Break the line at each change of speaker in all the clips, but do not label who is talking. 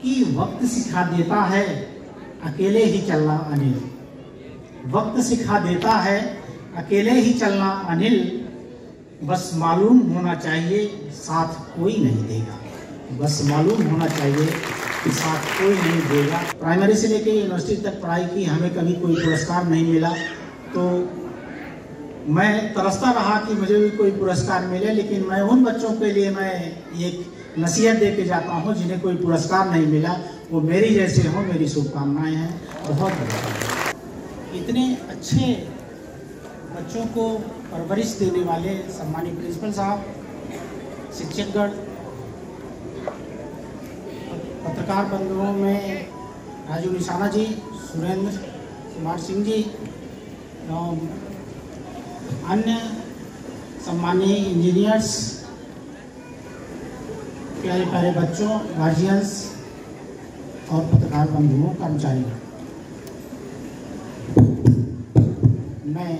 कि वक्त सिखा देता है अकेले ही चलना अनिल। वक्त सिखा देता है अकेले ही चलना अनिल, बस मालूम होना चाहिए साथ कोई नहीं देगा। बस मालूम होना चाहिए कि साथ कोई नहीं देगा। प्राइमरी से लेकर यूनिवर्सिटी तक पढ़ाई की, हमें कभी कोई पुरस्कार नहीं मिला, तो मैं तरसता रहा कि मुझे भी कोई पुरस्कार मिले। लेकिन मैं उन बच्चों के लिए मैं एक नसीहत दे के जाता हूँ जिन्हें कोई पुरस्कार नहीं मिला, वो मेरी जैसे हों। मेरी शुभकामनाएं हैं। बहुत बहुत इतने अच्छे बच्चों को परवरिश देने वाले सम्मानित प्रिंसिपल साहब, शिक्षकगण, पत्रकार बंधुओं में राजू निशाना जी, सुरेंद्र कुमार सिंह जी, अन्य सम्मानीय इंजीनियर्स, प्यारे प्यारे बच्चों, गार्जियंस और पत्रकार बंधुओं, कर्मचारी, मैं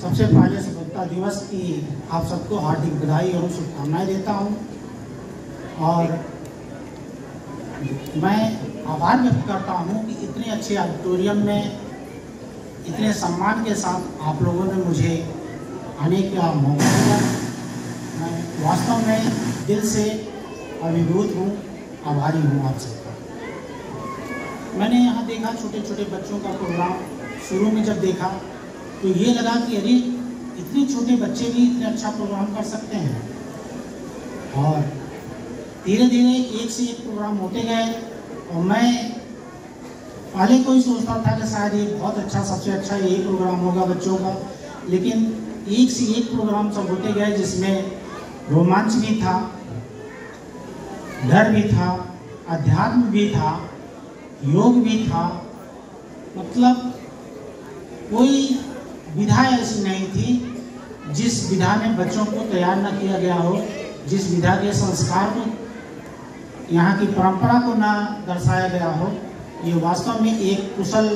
सबसे पहले स्वतंत्रता दिवस की आप सबको हार्दिक बधाई और शुभकामनाएं देता हूं। और मैं आभार व्यक्त करता हूं कि इतने अच्छे ऑडिटोरियम में इतने सम्मान के साथ आप लोगों ने मुझे आने का मौका दिया। मैं वास्तव में दिल से अभिभूत हूँ, आभारी हूँ आप सबका। मैंने यहाँ देखा छोटे छोटे बच्चों का प्रोग्राम, शुरू में जब देखा तो ये लगा कि अरे इतने छोटे बच्चे भी इतने अच्छा प्रोग्राम कर सकते हैं। और धीरे धीरे एक से एक प्रोग्राम होते गए और मैं पहले कोई सोचता था कि शायद ये बहुत अच्छा, सबसे अच्छा यही प्रोग्राम होगा बच्चों का। लेकिन एक से एक प्रोग्राम सब होते गए जिसमें रोमांच भी था, डर भी था, अध्यात्म भी था, योग भी था। मतलब कोई विधा ऐसी नहीं थी जिस विधा में बच्चों को तैयार न किया गया हो, जिस विधा के संस्कार को, यहाँ की परंपरा को ना दर्शाया गया हो। ये वास्तव में एक कुशल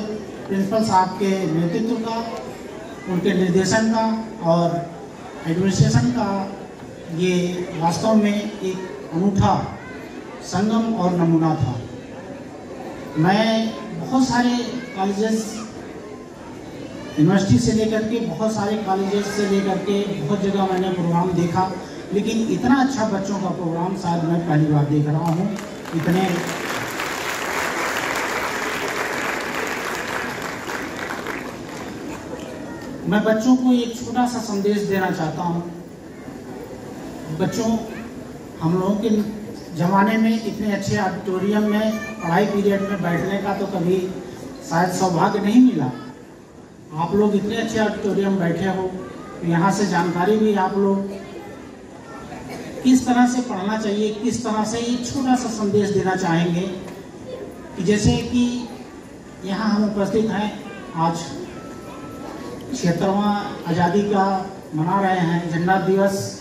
प्रिंसिपल साहब के नेतृत्व का, उनके निर्देशन का और एडमिनिस्ट्रेशन का ये वास्तव में एक अनूठा संगम और नमूना था। मैं बहुत सारे कॉलेजेस, यूनिवर्सिटी से लेकर के बहुत सारे कॉलेजेस से लेकर के बहुत जगह मैंने प्रोग्राम देखा, लेकिन इतना अच्छा बच्चों का प्रोग्राम शायद मैं पहली बार देख रहा हूँ। इतने मैं बच्चों को एक छोटा सा संदेश देना चाहता हूँ। बच्चों, हम लोगों के ज़माने में इतने अच्छे ऑडिटोरियम में पढ़ाई पीरियड में बैठने का तो कभी शायद सौभाग्य नहीं मिला। आप लोग इतने अच्छे ऑडिटोरियम बैठे हो, तो यहाँ से जानकारी भी आप लोग किस तरह से पढ़ना चाहिए, किस तरह से एक छोटा सा संदेश देना चाहेंगे कि जैसे कि यहाँ हम उपस्थित हैं, आज 76वां आज़ादी का मना रहे हैं, झंडा दिवस।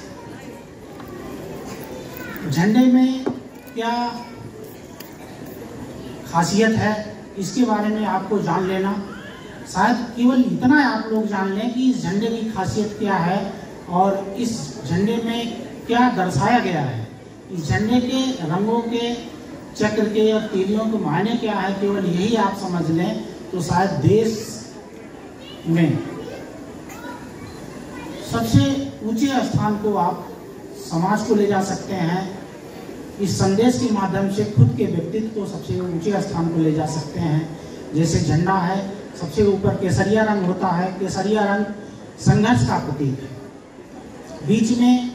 झंडे में क्या खासियत है, इसके बारे में आपको जान लेना। शायद केवल इतना आप लोग जान लें कि इस झंडे की खासियत क्या है और इस झंडे में क्या दर्शाया गया है। इस झंडे के रंगों के, चक्र के और तीलियों के मायने क्या है, केवल यही आप समझ लें तो शायद देश में सबसे ऊंचे स्थान को आप समाज को ले जा सकते हैं। इस संदेश के माध्यम से खुद के व्यक्तित्व को सबसे ऊंचे स्थान को ले जा सकते हैं। जैसे झंडा है, सबसे ऊपर केसरिया रंग होता है। केसरिया रंग संघर्ष का प्रतीक है। बीच में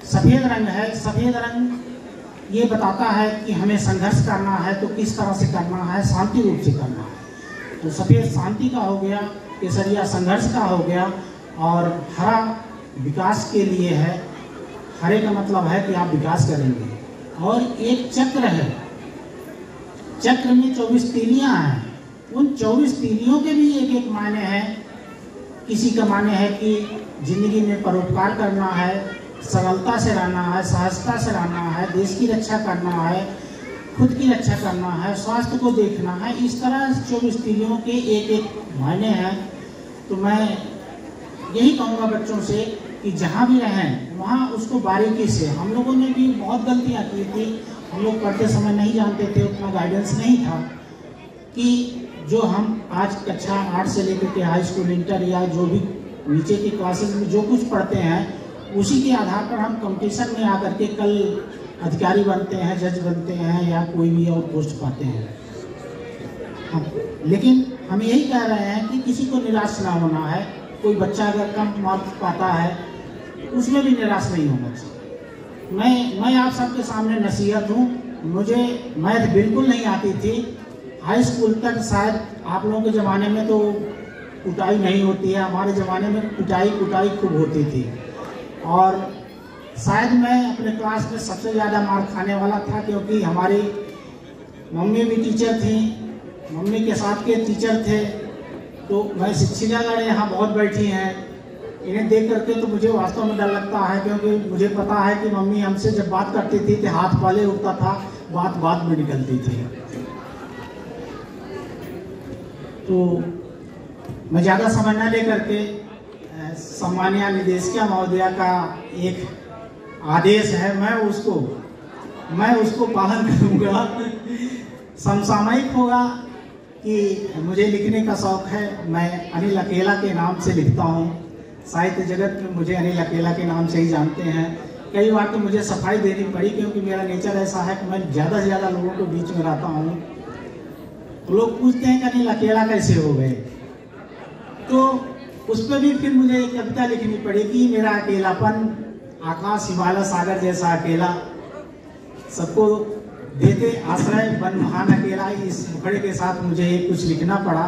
सफ़ेद रंग है। सफ़ेद रंग ये बताता है कि हमें संघर्ष करना है, तो किस तरह से करना है, शांति रूप से करना है। तो सफ़ेद शांति का हो गया, केसरिया संघर्ष का हो गया और हरा विकास के लिए है। हरे का मतलब है कि आप विकास करेंगे। और एक चक्र है, चक्र में 24 तीलियां हैं। उन 24 तीलियों के भी एक एक मायने हैं। किसी का माने है कि जिंदगी में परोपकार करना है, सरलता से रहना है, सहजता से रहना है, देश की रक्षा करना है, खुद की रक्षा करना है, स्वास्थ्य को देखना है। इस तरह 24 तीलियों के एक एक मायने हैं। तो मैं यही कहूँगा बच्चों से कि जहाँ भी रहें वहाँ उसको बारीकी से, हम लोगों ने भी बहुत गलतियाँ की थी हम लोग पढ़ते समय नहीं जानते थे, उतना गाइडेंस नहीं था कि जो हम आज कक्षा 8 से लेकर के हाई स्कूल, इंटर या जो भी नीचे की क्लासेस में जो कुछ पढ़ते हैं उसी के आधार पर हम कंपटीशन में आकर के कल अधिकारी बनते हैं, जज बनते हैं या कोई भी और पोस्ट पाते हैं। लेकिन हम यही कह रहे हैं कि किसी को निराश ना होना है। कोई बच्चा अगर कम मार्क्स पाता है उसमें भी निराश नहीं होना चाहिए। मैं आप सबके सामने नसीहत हूँ, मुझे मैथ बिल्कुल नहीं आती थी। हाई स्कूल तक शायद आप लोगों के ज़माने में तो कुटाई नहीं होती है, हमारे ज़माने में कुटाई खूब होती थी। और शायद मैं अपने क्लास में सबसे ज़्यादा मार खाने वाला था, क्योंकि हमारी मम्मी भी टीचर थी, मम्मी के साथ के टीचर थे। तो मैं शिक्षिकागण यहाँ बहुत बैठी हैं, इन्हें देख करके तो मुझे वास्तव में डर लगता है, क्योंकि मुझे पता है कि मम्मी हमसे जब बात करती थी तो हाथ पहले उठता था, बात में निकलती थी। तो मैं ज़्यादा समय न लेकर के सम्मानीय निदेशिका महोदया का एक आदेश है, मैं उसको पालन करूँगा। समसामयिक होगा कि मुझे लिखने का शौक़ है, मैं अनिल अकेला के नाम से लिखता हूँ। साहित्य जगत में मुझे अनिल अकेला के नाम से ही जानते हैं। कई बार तो मुझे सफाई देनी पड़ी, क्योंकि मेरा नेचर ऐसा है कि मैं ज़्यादा से ज़्यादा लोगों के बीच में रहता हूँ। तो लोग पूछते हैं कि अनिल अकेला कैसे हो गए, तो उस पर भी फिर मुझे एक कविता लिखनी पड़ी कि मेरा अकेलापन आकाश हिमालय सागर जैसा अकेला, सबको देते आश्रय बन महान अकेला। इस मुखड़े के साथ मुझे कुछ लिखना पड़ा।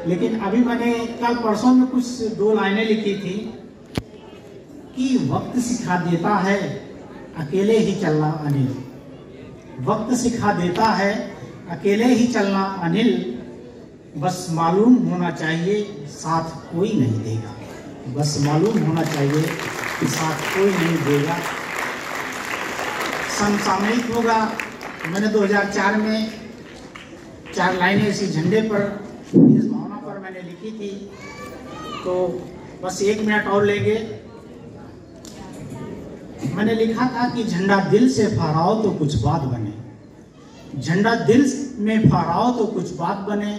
लेकिन अभी मैंने कल परसों में कुछ 2 लाइनें लिखी थी कि वक्त सिखा देता है अकेले ही चलना अनिल, वक्त सिखा देता है अकेले ही चलना अनिल, बस मालूम होना चाहिए साथ कोई नहीं देगा, बस मालूम होना चाहिए कि साथ कोई नहीं देगा। समसामयिक होगा। मैंने 2004 में 4 लाइनें इसी झंडे पर, इस भावना पर मैंने लिखी थी। तो बस 1 मिनट और लेंगे। मैंने लिखा था कि झंडा दिल से फहराओ तो कुछ बात बने, झंडा दिल में फहराओ तो कुछ बात बने,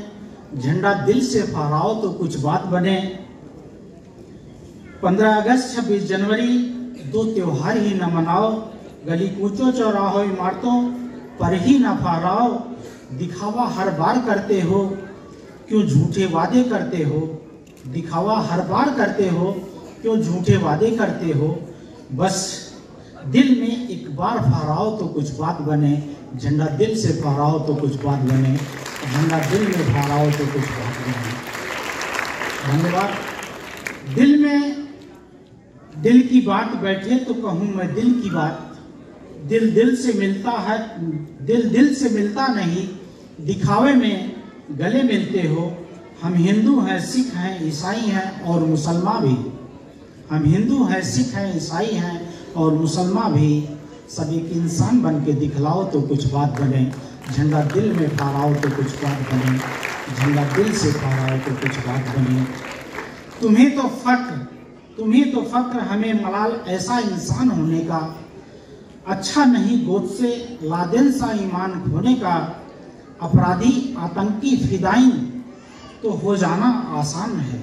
झंडा दिल से फहराओ तो कुछ बात बने। 15 अगस्त 26 जनवरी 2 त्योहार ही न मनाओ, गली कूचों चौराहों इमारतों पर ही न फहराओ। दिखावा हर बार करते हो, क्यों झूठे वादे करते हो, दिखावा हर बार करते हो, क्यों झूठे वादे करते हो। बस दिल में एक बार फहराओ तो कुछ बात बने, झंडा दिल से फहराओ तो कुछ बात बने, झंडा दिल में फहराओ तो कुछ बात बने। धन्यवाद। दिल में दिल की बात बैठे तो कहूँ मैं दिल की बात, दिल दिल से मिलता है, दिल दिल से मिलता नहीं, दिखावे में गले मिलते हो। हम हिंदू हैं, सिख हैं, ईसाई हैं और मुसलमान भी, हम हिंदू हैं, सिख हैं, ईसाई हैं और मुसलमान भी। सब एक इंसान बन के दिखलाओ तो कुछ बात बने, झंडा दिल में फहराओ तो कुछ बात बने, झंडा दिल से फहराओ तो कुछ बात बने। तुम्हें तो फक्र हमें मलाल ऐसा इंसान होने का, अच्छा नहीं गोद से लादेन सा ईमान खोने का। अपराधी आतंकी फिदाइन तो हो जाना आसान है,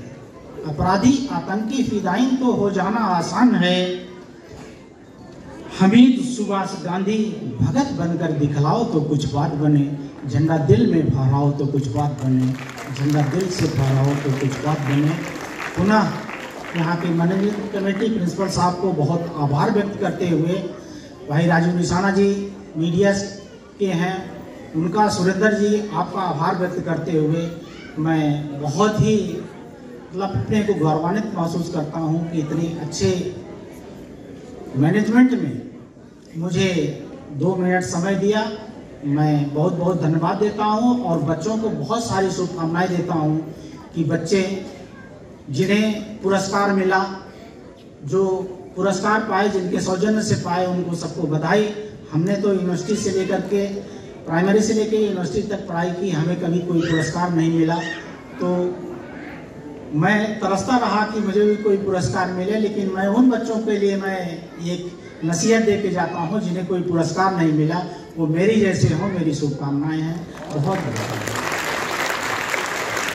अपराधी आतंकी फिदाइन तो हो जाना आसान है। हमीद सुभाष गांधी भगत बनकर दिखलाओ तो कुछ बात बने, झंडा दिल में फहराओ तो कुछ बात बने, झंडा दिल से फहराओ तो कुछ बात बने। पुनः यहाँ के मैनेजमेंट कमेटी प्रिंसिपल साहब को बहुत आभार व्यक्त करते हुए, भाई राजू निशाना जी मीडिया के हैं, उनका, सुरेंद्र जी आपका आभार व्यक्त करते हुए मैं बहुत ही मतलब अपने को गौरवान्वित महसूस करता हूँ कि इतने अच्छे मैनेजमेंट में मुझे 2 मिनट समय दिया। मैं बहुत बहुत धन्यवाद देता हूँ और बच्चों को बहुत सारी शुभकामनाएं देता हूँ कि बच्चे जिन्हें पुरस्कार मिला, जो पुरस्कार पाए, जिनके सौजन्य से पाए, उनको सबको बधाई। हमने तो यूनिवर्सिटी से लेकर के, प्राइमरी से लेकर यूनिवर्सिटी तक पढ़ाई की, हमें कभी कोई पुरस्कार नहीं मिला। तो मैं तरसता रहा कि मुझे भी कोई पुरस्कार मिले, लेकिन मैं उन बच्चों के लिए मैं एक नसीहत दे के जाता हूँ जिन्हें कोई पुरस्कार नहीं मिला। वो मेरी जैसे हो, मेरी शुभकामनाएं हैं। बहुत बहुत